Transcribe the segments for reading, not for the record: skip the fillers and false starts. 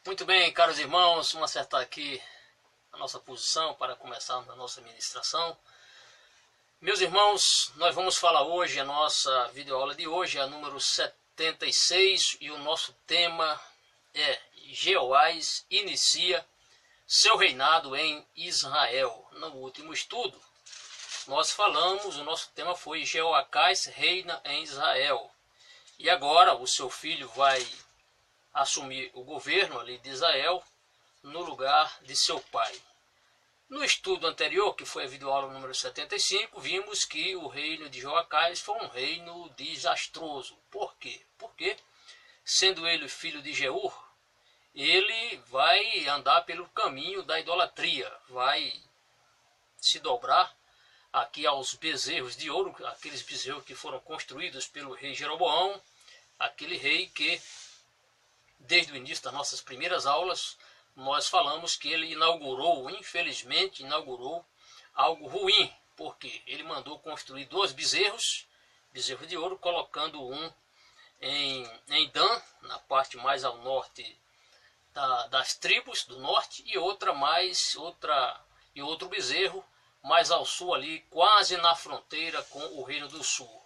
Muito bem, caros irmãos, vamos acertar aqui a nossa posição para começarmos a nossa ministração. Meus irmãos, nós vamos falar hoje, a nossa videoaula de hoje é a número 76 e o nosso tema é Jeoás inicia seu reinado em Israel. No último estudo, nós falamos, o nosso tema foi Jeoacás reina em Israel. E agora o seu filho vai assumir o governo ali de Israel no lugar de seu pai. No estudo anterior, que foi a videoaula número 75, vimos que o reino de Jeoacás foi um reino desastroso. Por quê? Porque, sendo ele filho de Jeú, ele vai andar pelo caminho da idolatria, vai se dobrar aqui aos bezerros de ouro, aqueles bezerros que foram construídos pelo rei Jeroboão, aquele rei que, desde o início das nossas primeiras aulas, nós falamos que ele infelizmente inaugurou algo ruim, porque ele mandou construir 2 bezerros de ouro, colocando um em Dan, na parte mais ao norte das tribos do norte, e outro bezerro mais ao sul ali, quase na fronteira com o reino do sul.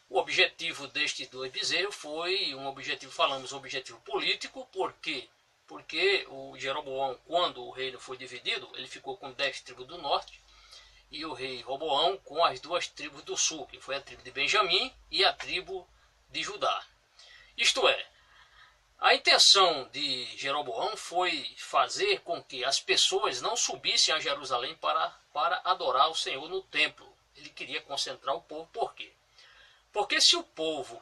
O objetivo destes 2 bezerros foi um objetivo político, porque o Jeroboão, quando o reino foi dividido, ele ficou com 10 tribos do norte e o rei Roboão com as 2 tribos do sul, que foi a tribo de Benjamim e a tribo de Judá. Isto é, a intenção de Jeroboão foi fazer com que as pessoas não subissem a Jerusalém para adorar o Senhor no templo. Ele queria concentrar o povo. Por quê? Porque se o povo,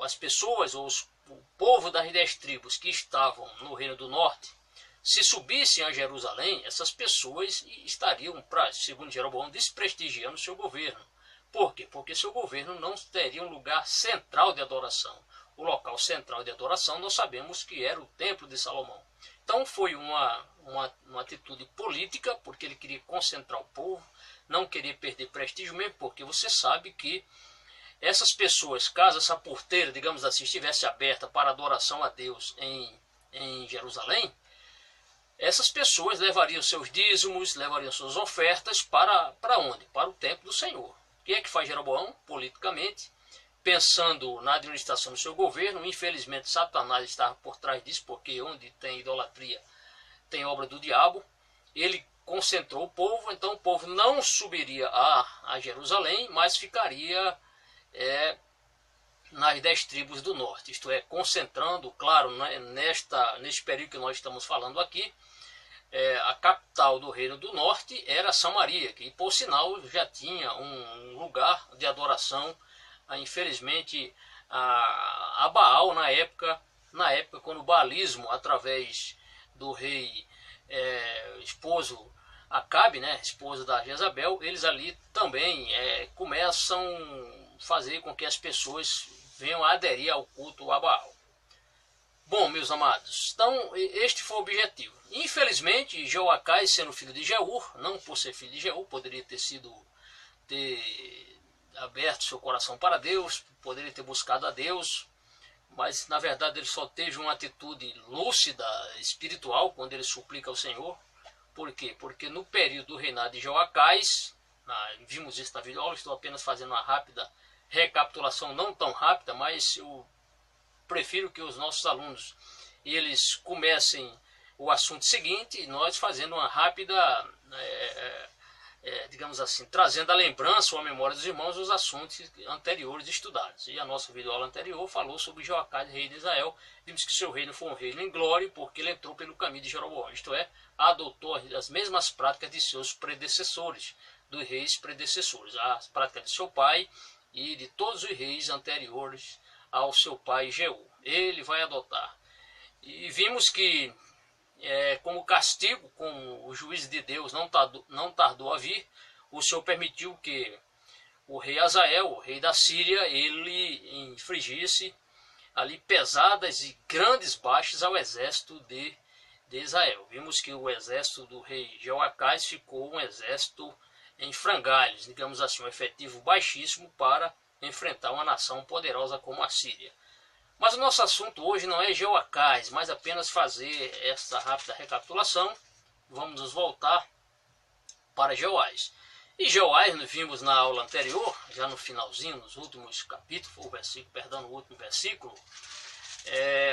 as pessoas ou o povo das 10 tribos que estavam no reino do norte, se subissem a Jerusalém, essas pessoas estariam, segundo Jeroboão, desprestigiando seu governo. Por quê? Porque seu governo não teria um lugar central de adoração. O local central de adoração nós sabemos que era o Templo de Salomão. Então foi uma atitude política, porque ele queria concentrar o povo, não queria perder prestígio mesmo, porque você sabe que essas pessoas, caso essa porteira, digamos assim, estivesse aberta para adoração a Deus em Jerusalém, essas pessoas levariam seus dízimos, levariam suas ofertas para onde? Para o templo do Senhor. O que é que faz Jeroboão? Politicamente, pensando na administração do seu governo, infelizmente Satanás estava por trás disso, porque onde tem idolatria tem obra do diabo. Ele concentrou o povo, então o povo não subiria a Jerusalém, mas ficaria nas 10 tribos do norte, isto é, concentrando, claro, neste período que nós estamos falando aqui, a capital do reino do norte era Samaria, que por sinal já tinha um lugar de adoração, infelizmente, a Baal na época quando o baalismo, através do rei esposo Acabe, esposo da Jezabel, eles ali também começam a fazer com que as pessoas venham a aderir ao culto a Baal. Bom, meus amados, então este foi o objetivo. Infelizmente, Jeoacás, sendo filho de Jeú, não por ser filho de Jeú, poderia ter aberto seu coração para Deus, poderia ter buscado a Deus, mas na verdade ele só teve uma atitude lúcida, espiritual, quando ele suplica ao Senhor. Por quê? Porque no período do reinado de Jeoacás, vimos isso na videoaula, estou apenas fazendo uma rápida recapitulação, não tão rápida, mas eu prefiro que os nossos alunos eles comecem o assunto seguinte e nós fazendo uma rápida, digamos assim, trazendo a lembrança ou a memória dos irmãos os assuntos anteriores estudados. E a nossa videoaula anterior falou sobre Jeoacás, rei de Israel. Vimos que seu reino foi um reino em glória, porque ele entrou pelo caminho de Jeroboão, isto é, adotou as mesmas práticas de seus predecessores, dos reis predecessores, as práticas de seu pai e de todos os reis anteriores ao seu pai Jeú. Ele vai adotar. E vimos que, como castigo, como o juízo de Deus não tardou a vir, o Senhor permitiu que o rei Azael, o rei da Síria, ele infligisse ali pesadas e grandes baixas ao exército de Israel. Vimos que o exército do rei Jeoacás ficou um exército em frangalhos, digamos assim, um efetivo baixíssimo para enfrentar uma nação poderosa como a Síria. Mas o nosso assunto hoje não é Jeoacás, mas apenas fazer essa rápida recapitulação. Vamos nos voltar para Jeoás. E Jeoás, nós vimos na aula anterior, já no finalzinho, nos últimos capítulos, no último versículo,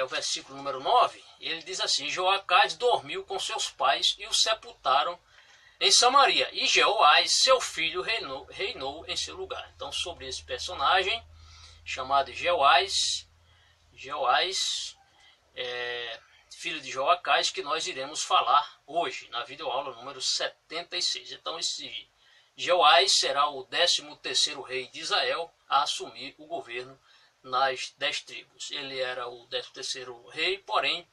o versículo número 9, ele diz assim: Jeoacás dormiu com seus pais e o sepultaram em Samaria, e Jeoás, seu filho, reinou em seu lugar. Então, sobre esse personagem chamado Jeoás, filho de Jeoacás, que nós iremos falar hoje, na videoaula número 76. Então, esse Jeoás será o 13º rei de Israel a assumir o governo nas 10 tribos. Ele era o 13º rei, porém,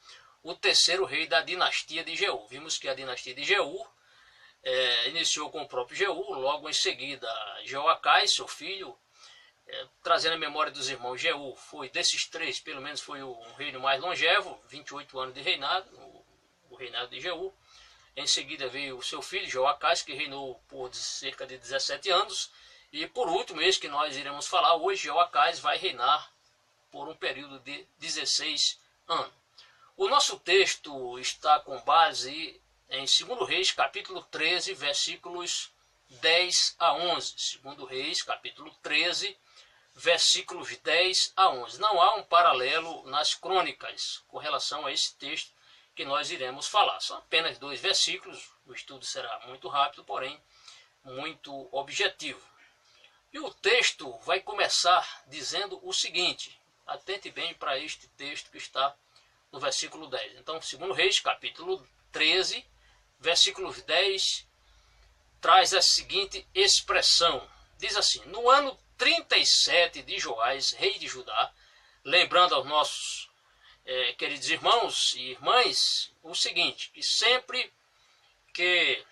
o 3º rei da dinastia de Jeú. Vimos que a dinastia de Jeú iniciou com o próprio Jeú, logo em seguida Jeoacás, seu filho, trazendo a memória dos irmãos. Jeú foi, desses três, pelo menos foi o reino mais longevo, 28 anos de reinado, o reinado de Jeú. Em seguida veio o seu filho, Jeoacás, que reinou por cerca de 17 anos. E por último, esse que nós iremos falar hoje, Jeoacás vai reinar por um período de 16 anos. O nosso texto está com base em 2 Reis, capítulo 13, versículos 10 a 11. 2 Reis, capítulo 13, versículos 10 a 11. Não há um paralelo nas crônicas com relação a esse texto que nós iremos falar. São apenas 2 versículos, o estudo será muito rápido, porém muito objetivo. E o texto vai começar dizendo o seguinte: atente bem para este texto que está no versículo 10. Então, 2 Reis, capítulo 13, versículos 10, traz a seguinte expressão. Diz assim: no ano 37 de Joás, rei de Judá, lembrando aos nossos queridos irmãos e irmãs o seguinte, que sempre que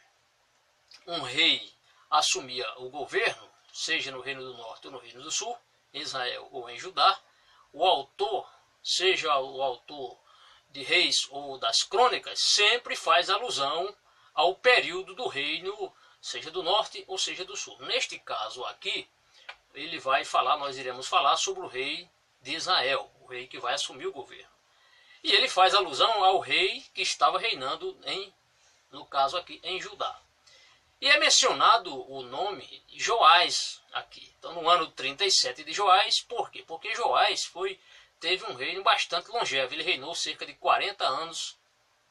um rei assumia o governo, seja no Reino do Norte ou no Reino do Sul, em Israel ou em Judá, o autor, seja o autor de Reis ou das Crônicas, sempre faz alusão ao período do reino, seja do Norte ou seja do Sul. Neste caso aqui, ele vai falar, nós iremos falar sobre o rei de Israel, o rei que vai assumir o governo. E ele faz alusão ao rei que estava reinando, no caso aqui, em Judá. E é mencionado o nome Joás aqui. Então, no ano 37 de Joás, por quê? Porque Joás teve um reino bastante longevo. Ele reinou cerca de 40 anos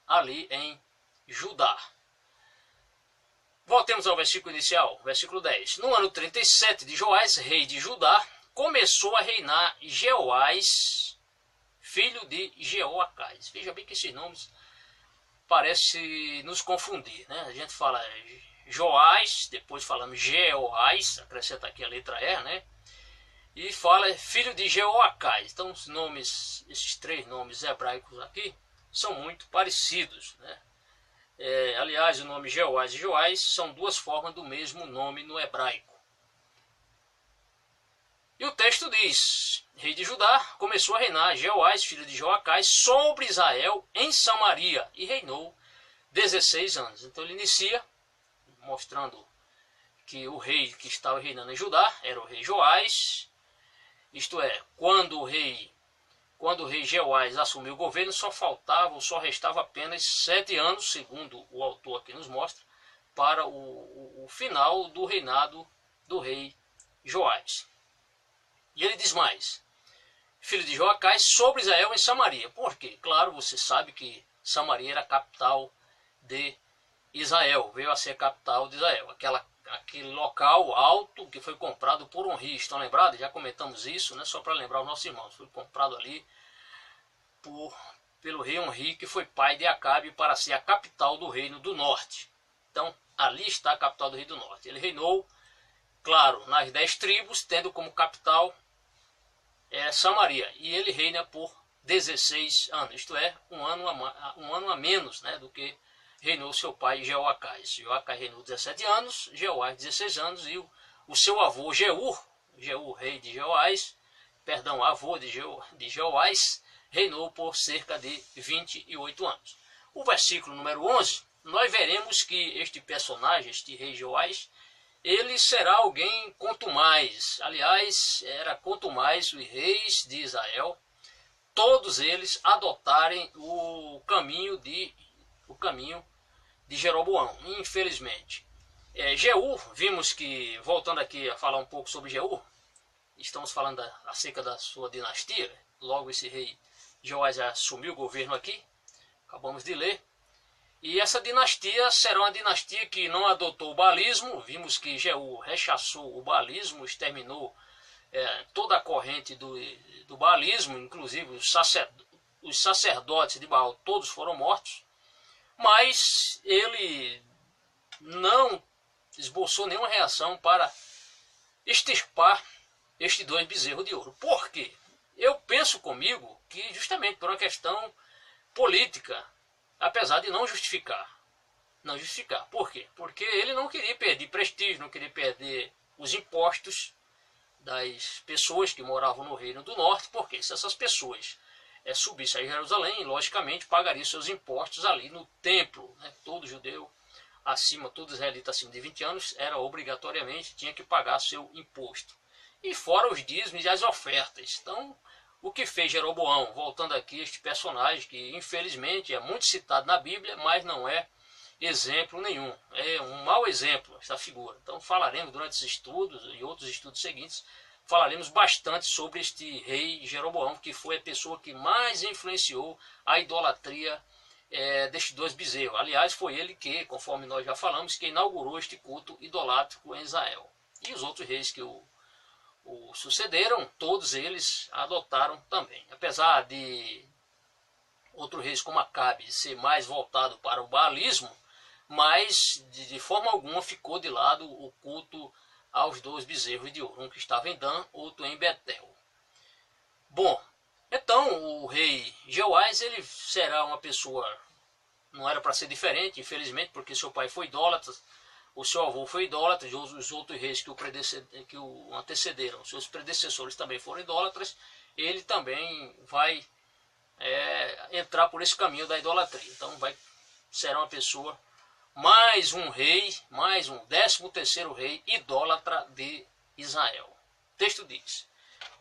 ali em Judá. Voltemos ao versículo inicial, versículo 10. No ano 37 de Joás, rei de Judá, começou a reinar Jeoás, filho de Jeoacás. Veja bem que esses nomes parecem nos confundir, né? A gente fala Joás, depois falamos Jeoás, acrescenta aqui a letra E, né? E fala filho de Jeoacás. Então os nomes, esses 3 nomes hebraicos aqui, são muito parecidos, né? Aliás, o nome Jeoás e Joás são 2 formas do mesmo nome no hebraico. E o texto diz: rei de Judá começou a reinar Jeoás, filho de Jeoacás, sobre Israel em Samaria, e reinou 16 anos. Então ele inicia mostrando que o rei que estava reinando em Judá era o rei Joás. Isto é, quando o rei Jeoás assumiu o governo, só restava apenas 7 anos, segundo o autor aqui nos mostra, para o final do reinado do rei Joás. E ele diz mais: filho de Jeoacás, sobre Israel em Samaria. Por quê? Claro, você sabe que Samaria era a capital de Israel, veio a ser a capital de Israel. Aquele local alto que foi comprado por um rei. Estão lembrados? Já comentamos isso, né? Só para lembrar os nossos irmãos. Foi comprado ali pelo rei Onri, que foi pai de Acabe, para ser a capital do reino do norte. Então, ali está a capital do reino do norte. Ele reinou, claro, nas 10 tribos, tendo como capital Samaria. E ele reina por 16 anos. Isto é, um ano a menos, né, do que reinou seu pai Jeoacás. Jeoacás reinou 17 anos, Jeoás 16 anos, e o seu avô Jeú, rei de Jeoás, avô de Jeoás, reinou por cerca de 28 anos. O versículo número 11, nós veremos que este personagem, este rei Jeoás, ele será alguém contumaz. Aliás, era contumaz os reis de Israel, todos eles adotarem o caminho de Jeroboão, infelizmente. Jeú, vimos que, voltando aqui a falar um pouco sobre Jeú, estamos falando acerca da sua dinastia. Logo esse rei Jeoás assumiu o governo aqui, acabamos de ler. E essa dinastia será uma dinastia que não adotou o baalismo. Vimos que Jeú rechaçou o baalismo, exterminou toda a corrente do baalismo, inclusive os sacerdotes de Baal, todos foram mortos. Mas ele não esboçou nenhuma reação para extirpar estes 2 bezerros de ouro. Por quê? Eu penso comigo que justamente por uma questão política, apesar de não justificar. Não justificar. Por quê? Porque ele não queria perder prestígio, não queria perder os impostos das pessoas que moravam no Reino do Norte, porque se essas pessoas subissem a Jerusalém, logicamente pagariam seus impostos ali no templo. Né? Todo judeu todo israelita acima de 20 anos, obrigatoriamente tinha que pagar seu imposto. E fora os dízimos e as ofertas. Então, o que fez Jeroboão, voltando aqui, este personagem que infelizmente é muito citado na Bíblia, mas não é exemplo nenhum. É um mau exemplo esta figura. Então falaremos durante esses estudos e outros estudos seguintes, falaremos bastante sobre este rei Jeroboão, que foi a pessoa que mais influenciou a idolatria destes 2 bezerros. Aliás, foi ele que, conforme nós já falamos, que inaugurou este culto idolátrico em Israel. E os outros reis que o sucederam, todos eles adotaram também. Apesar de outros reis como Acabe ser mais voltado para o baalismo, mas de forma alguma ficou de lado o culto aos 2 bezerros de ouro, um que estava em Dan, outro em Betel. Bom, então o rei Jeoás, ele será uma pessoa, não era para ser diferente, infelizmente, porque seu pai foi idólatra, o seu avô foi idólatra, e os outros reis que o antecederam, seus predecessores também foram idólatras, ele também vai entrar por esse caminho da idolatria. Então será uma pessoa, mais um rei, mais um 13º rei idólatra de Israel. O texto diz,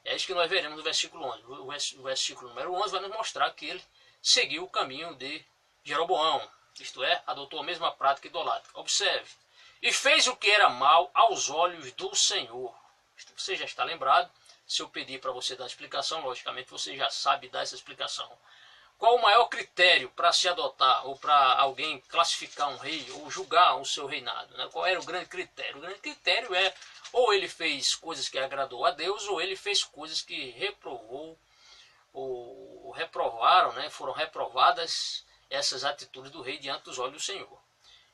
é isso que nós veremos no versículo 11. O versículo número 11 vai nos mostrar que ele seguiu o caminho de Jeroboão, isto é, adotou a mesma prática idolátrica. Observe, e fez o que era mal aos olhos do Senhor. Você já está lembrado? Se eu pedir para você dar a explicação, logicamente você já sabe dar essa explicação. Qual o maior critério para se adotar ou para alguém classificar um rei ou julgar o seu reinado? Né? Qual era o grande critério? O grande critério é ou ele fez coisas que agradou a Deus ou ele fez coisas que reprovou ou reprovaram, né? Foram reprovadas essas atitudes do rei diante dos olhos do Senhor.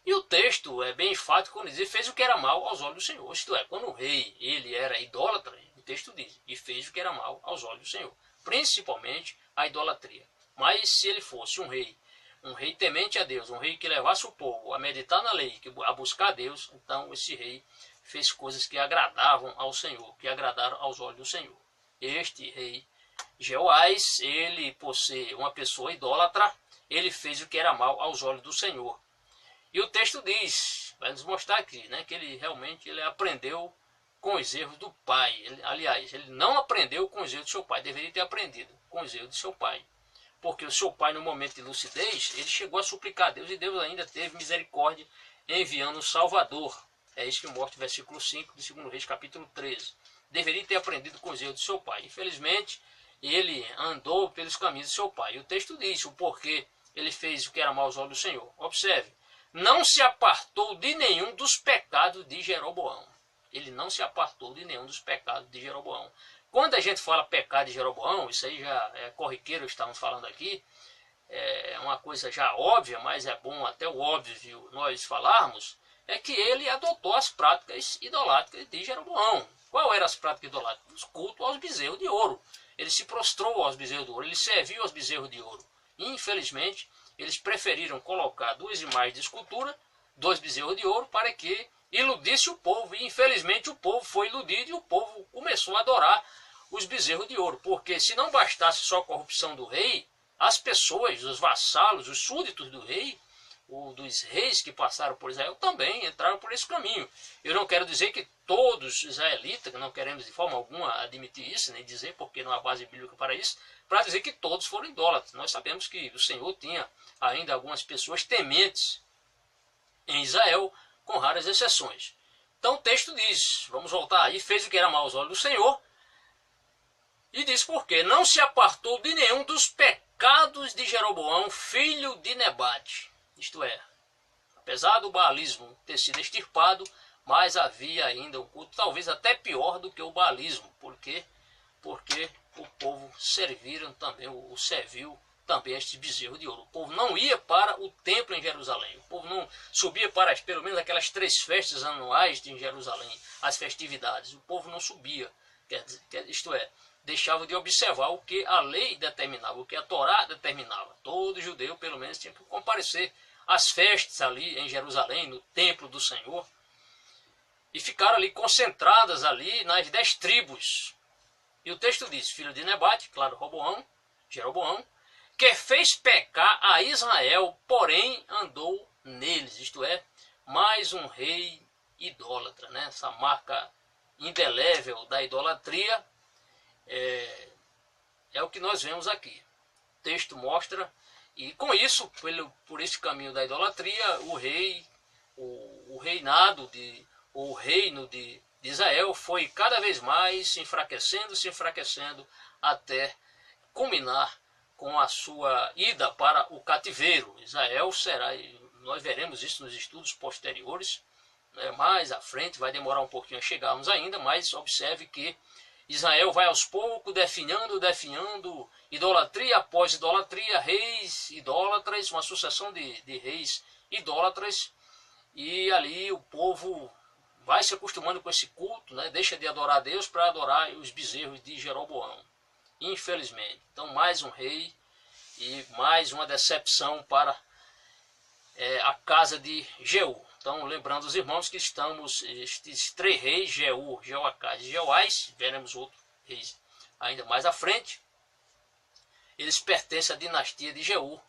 E o texto é bem enfático quando diz, fez o que era mal aos olhos do Senhor. Isto é, quando o rei ele era idólatra, o texto diz, e fez o que era mal aos olhos do Senhor. Principalmente a idolatria. Mas se ele fosse um rei temente a Deus, um rei que levasse o povo a meditar na lei, a buscar a Deus, então esse rei fez coisas que agradavam ao Senhor, que agradaram aos olhos do Senhor. Este rei Jeoás, ele, por ser uma pessoa idólatra, ele fez o que era mal aos olhos do Senhor. E o texto diz, vai nos mostrar aqui, né, que ele realmente aprendeu com os erros do pai. Aliás, ele não aprendeu com os erros do seu pai, deveria ter aprendido com os erros do seu pai. Porque o seu pai, no momento de lucidez, ele chegou a suplicar a Deus, e Deus ainda teve misericórdia enviando o Salvador. É isso que mostra o versículo 5 de 2 Reis, capítulo 13. Deveria ter aprendido com os erros do seu pai. Infelizmente, ele andou pelos caminhos do seu pai. E o texto diz o porquê ele fez o que era mal aos olhos do Senhor. Observe, não se apartou de nenhum dos pecados de Jeroboão. Ele não se apartou de nenhum dos pecados de Jeroboão. Quando a gente fala pecado de Jeroboão, isso aí já é corriqueiro, estamos falando aqui, é uma coisa já óbvia, mas é bom até o óbvio nós falarmos, é que ele adotou as práticas idolátricas de Jeroboão. Qual eram as práticas idolátricas? O culto aos bezerros de ouro. Ele se prostrou aos bezerros de ouro, ele serviu aos bezerros de ouro. Infelizmente, eles preferiram colocar 2 imagens de escultura, 2 bezerros de ouro, para que iludisse o povo. E infelizmente o povo foi iludido e o povo começou a adorar os bezerros de ouro. Porque se não bastasse só a corrupção do rei, as pessoas, os vassalos, os súditos do rei, ou dos reis que passaram por Israel também entraram por esse caminho. Eu não quero dizer que todos israelitas, não queremos de forma alguma admitir isso, nem dizer porque não há base bíblica para isso, para dizer que todos foram idólatras. Nós sabemos que o Senhor tinha ainda algumas pessoas tementes em Israel, com raras exceções. Então o texto diz, vamos voltar aí, fez o que era mau aos olhos do Senhor, e diz porque não se apartou de nenhum dos pecados de Jeroboão, filho de Nebate. Isto é, apesar do baalismo ter sido extirpado, mas havia ainda um culto talvez até pior do que o baalismo. Por quê? Porque o povo serviu também a este bezerro de ouro. O povo não ia para o templo em Jerusalém. O povo não subia para pelo menos aquelas 3 festas anuais em Jerusalém, as festividades. O povo não subia. Isto é, deixava de observar o que a lei determinava, o que a Torá determinava. Todo judeu, pelo menos, tinha que comparecer às festas ali em Jerusalém, no templo do Senhor, e ficaram ali concentradas ali nas 10 tribos. E o texto diz, filho de Nebate, claro, Jeroboão, que fez pecar a Israel, porém andou neles. Isto é, mais um rei idólatra, né? Essa marca indelével da idolatria é o que nós vemos aqui. O texto mostra, e com isso, por esse caminho da idolatria, o reino de Israel foi cada vez mais se enfraquecendo, até culminar com a sua ida para o cativeiro. Israel será, nós veremos isso nos estudos posteriores, né, mais à frente, vai demorar um pouquinho a chegarmos ainda, mas observe que Israel vai aos poucos definhando, idolatria após idolatria, reis idólatras, uma sucessão de reis idólatras, e ali o povo vai se acostumando com esse culto, né? Deixa de adorar a Deus para adorar os bezerros de Jeroboão, infelizmente. Então mais um rei e mais uma decepção para a casa de Jeú. Então, lembrando os irmãos que estamos, estes 3 reis, Jeú, Jeoacás e Jeoás, veremos outros reis ainda mais à frente, eles pertencem à dinastia de Jeú,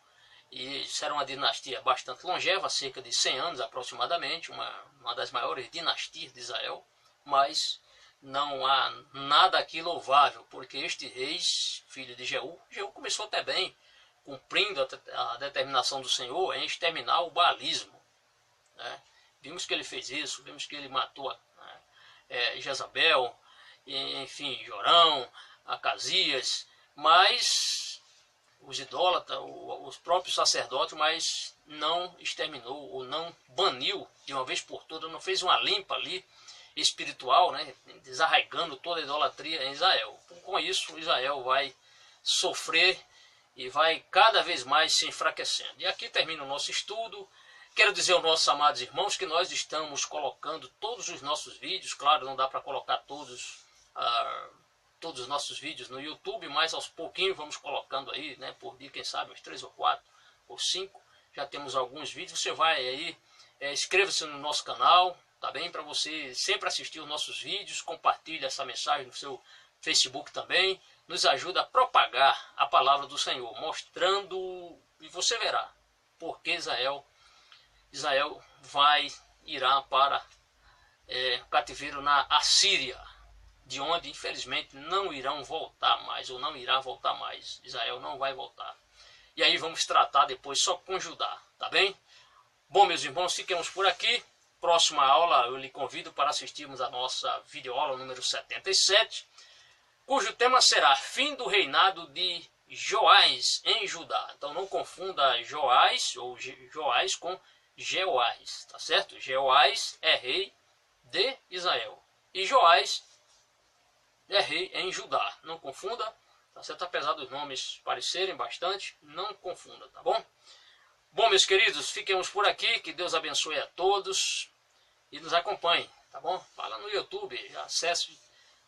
e será uma dinastia bastante longeva, cerca de 100 anos aproximadamente, uma das maiores dinastias de Israel, mas não há nada aqui louvável, porque este rei, filho de Jeú começou até bem, cumprindo a determinação do Senhor em exterminar o baalismo, né? Vimos que ele fez isso, vimos que ele matou Jezabel, enfim, Jorão, Acasias, mas os idólatras, os próprios sacerdotes, mas não exterminou ou não baniu de uma vez por todas, não fez uma limpa ali espiritual, né, desarraigando toda a idolatria em Israel. Com isso, Israel vai sofrer e vai cada vez mais se enfraquecendo. E aqui termina o nosso estudo. Quero dizer aos nossos amados irmãos que nós estamos colocando todos os nossos vídeos, claro, não dá para colocar todos os nossos vídeos no YouTube, mas aos pouquinhos vamos colocando aí, né, por dia, quem sabe, uns 3 ou 4 ou 5, já temos alguns vídeos. Você vai aí, inscreva-se no nosso canal, tá bem? Para você sempre assistir os nossos vídeos, compartilhe essa mensagem no seu Facebook também, nos ajuda a propagar a palavra do Senhor, mostrando, e você verá, porque Israel irá para cativeiro na Assíria, de onde infelizmente não irão voltar mais, ou não irá voltar mais. Israel não vai voltar. E aí vamos tratar depois só com Judá, tá bem? Bom, meus irmãos, fiquemos por aqui. Próxima aula eu lhe convido para assistirmos a nossa videoaula número 77, cujo tema será Fim do Reinado de Joás em Judá. Então não confunda Joás ou Joás com Jeoás, tá certo? Jeoás é rei de Israel e Joás é rei em Judá. Não confunda, tá certo? Apesar dos nomes parecerem bastante, não confunda, tá bom? Bom, meus queridos, fiquemos por aqui. Que Deus abençoe a todos e nos acompanhe, tá bom? Fala no YouTube, acesse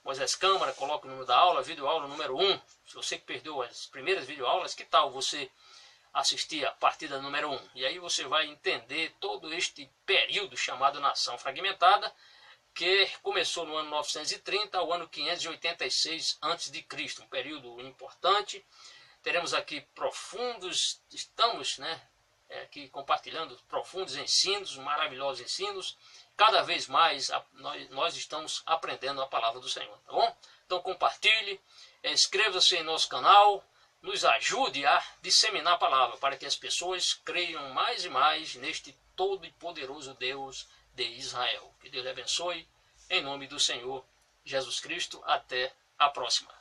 Moisés Câmara, coloque o número da aula, videoaula número 1. Se você que perdeu as primeiras videoaulas, que tal você assistir a partida número 1? E aí você vai entender todo este período chamado Nação Fragmentada, que começou no ano 930 ao ano 586 a.C., um período importante. Teremos aqui estamos, né, aqui compartilhando profundos ensinos, maravilhosos ensinos. Cada vez mais nós estamos aprendendo a palavra do Senhor, tá bom? Então compartilhe, inscreva-se em nosso canal, nos ajude a disseminar a palavra, para que as pessoas creiam mais e mais neste todo e poderoso Deus de Israel. Que Deus lhe abençoe, em nome do Senhor Jesus Cristo. Até a próxima.